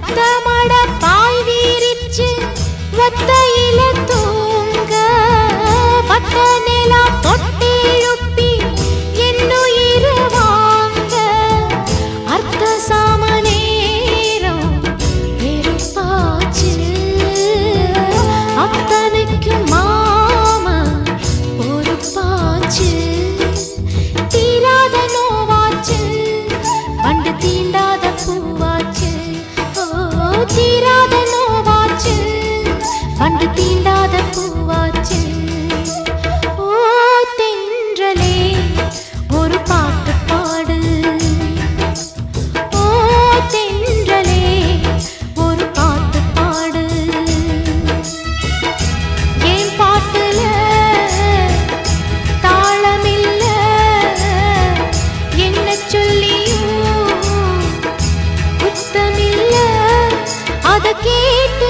அத்தமட பாய் வீரிச்சு ஒத்தையில தூங்க பட்ட நிலா பொட்டெழுப்பி என்னுயிர் வாங்க அர்த்த சாம நேரம் வெறுப்பாச்சு அத்தனுக்கு மாமா பொறுப்பாச்சு தீராத நோவாச்சு வண்டு தீண்டாத பூவாச்சு தீராத நோவாச்சு வண்டு தீண்டாத பூவாச்சு ஓ தென்றலே ஒரு பாட்டு பாடு ஓ தென்றலே ஒரு பாட்டு பாடு ஏன் பாட்டுல தாளமில்ல என்ன சொல்லியும் குத்தமில்ல அத கேட்டு